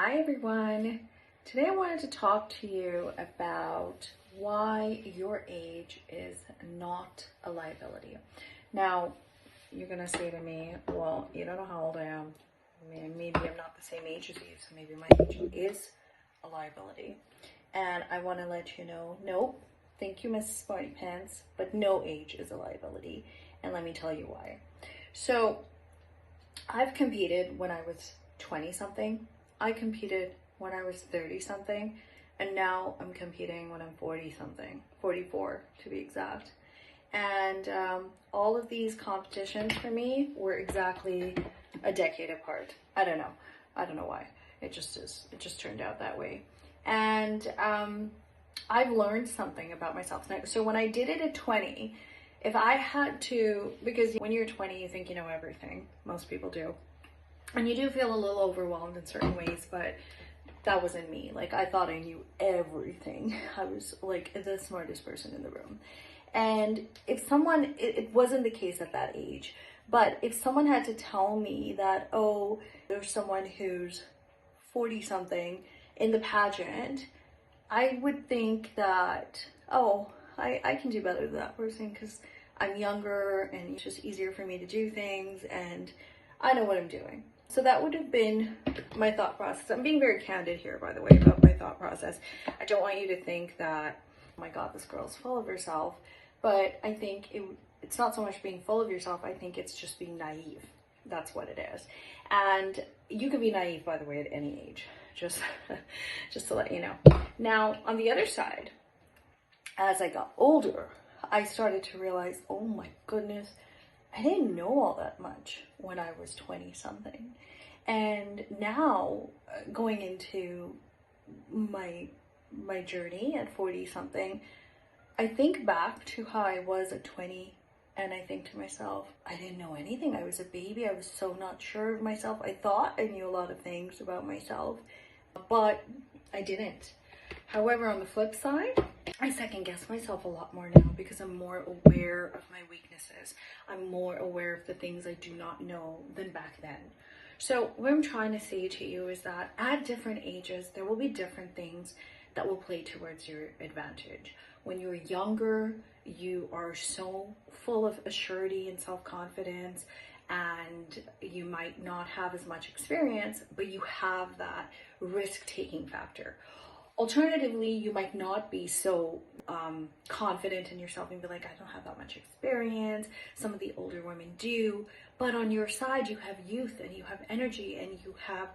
Hi everyone. Today I wanted to talk to you about why your age is not a liability. Now, you're gonna say to me, well, you don't know how old I am. Maybe I'm not the same age as you, so maybe my age is a liability. And I want to let you know, no, thank you, Miss Smarty Pants, but no age is a liability. And let me tell you why. So, I've competed when I was 20 something. I competed when I was 30 something, and now I'm competing when I'm 40 something, 44 to be exact. And all of these competitions for me were exactly a decade apart. I don't know why. It just turned out that way. And I've learned something about myself. So when I did it at 20, if I had to, because when you're 20, you think you know everything. Most people do. And you do feel a little overwhelmed in certain ways, but that wasn't me. Like, I thought I knew everything. I was like the smartest person in the room. And if someone, it wasn't the case at that age, but if someone had to tell me that, oh, there's someone who's 40 something in the pageant, I would think that, oh, I can do better than that person because I'm younger and it's just easier for me to do things and I know what I'm doing. So that would have been my thought process. I'm being very candid here, by the way, about my thought process. I don't want you to think that, oh my God, this girl's full of herself. But I think it's not so much being full of yourself. I think it's just being naive. That's what it is. And you can be naive, by the way, at any age. Just to let you know. Now, on the other side, as I got older, I started to realize, oh my goodness, I didn't know all that much when I was 20 something. And now going into my journey at 40 something, I think back to how I was at 20 and I think to myself, I didn't know anything. I was a baby. I was so not sure of myself. I thought I knew a lot of things about myself, but I didn't. However, on the flip side, I second guess myself a lot more now because I'm more aware of my weaknesses. I'm more aware of the things I do not know than back then. So what I'm trying to say to you is that at different ages, there will be different things that will play towards your advantage. When you're younger, you are so full of assurity and self-confidence, and you might not have as much experience, but you have that risk-taking factor. Alternatively, you might not be so confident in yourself and be like, I don't have that much experience. Some of the older women do. But on your side, you have youth and you have energy and you have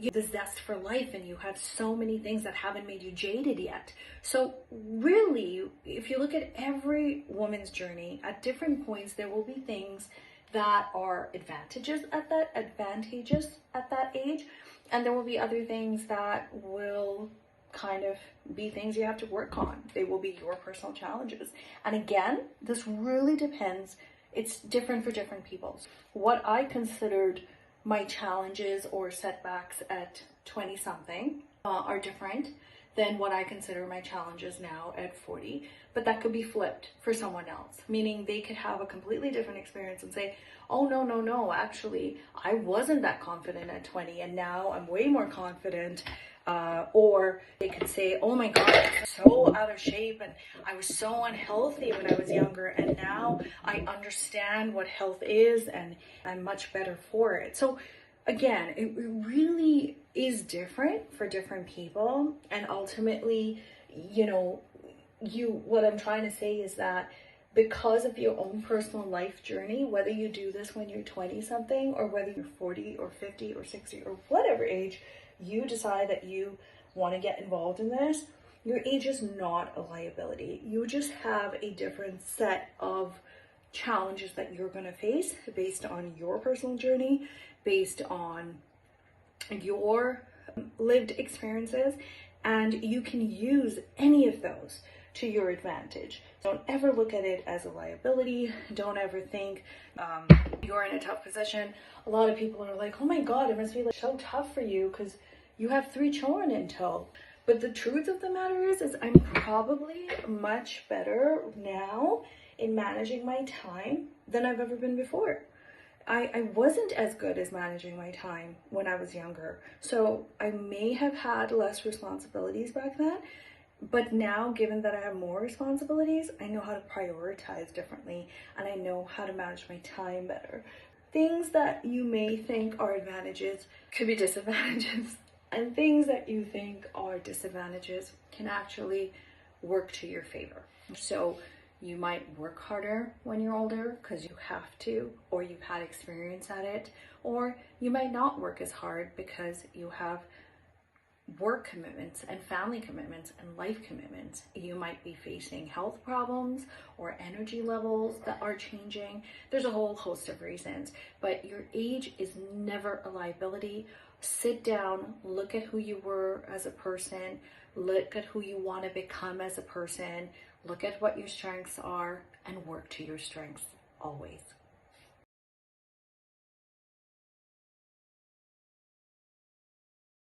the zest for life and you have so many things that haven't made you jaded yet. So really, if you look at every woman's journey, at different points, there will be things that are advantageous at that age. And there will be other things that will kind of be things you have to work on. They will be your personal challenges. And again, this really depends. It's different for different people. What I considered my challenges or setbacks at 20 something are different than what I consider my challenges now at 40. But that could be flipped for someone else, meaning they could have a completely different experience and say, oh, no, actually, I wasn't that confident at 20 and now I'm way more confident. Or they could say, oh my God, I was so out of shape and I was so unhealthy when I was younger and now I understand what health is and I'm much better for it. So again, it really is different for different people. And ultimately, what I'm trying to say is that because of your own personal life journey, whether you do this when you're 20 something or whether you're 40 or 50 or 60 or whatever age, you decide that you want to get involved in this, your age is not a liability. You just have a different set of challenges that you're going to face based on your personal journey, based on your lived experiences, and you can use any of those to your advantage. Don't ever look at it as a liability. Don't ever think you're in a tough position. A lot of people are like, oh my God, it must be like so tough for you because you have 3 children in tow. But the truth of the matter is I'm probably much better now in managing my time than I've ever been before. I wasn't as good as managing my time when I was younger. So I may have had less responsibilities back then. But now, given that I have more responsibilities, I know how to prioritize differently and I know how to manage my time better. Things that you may think are advantages could be disadvantages, and things that you think are disadvantages can actually work to your favor. So you might work harder when you're older because you have to, or you've had experience at it, or you might not work as hard because you have work commitments and family commitments and life commitments. You might be facing health problems or energy levels that are changing. There's a whole host of reasons, but your age is never a liability. Sit down, look at who you were as a person, look at who you want to become as a person, look at what your strengths are, and work to your strengths always.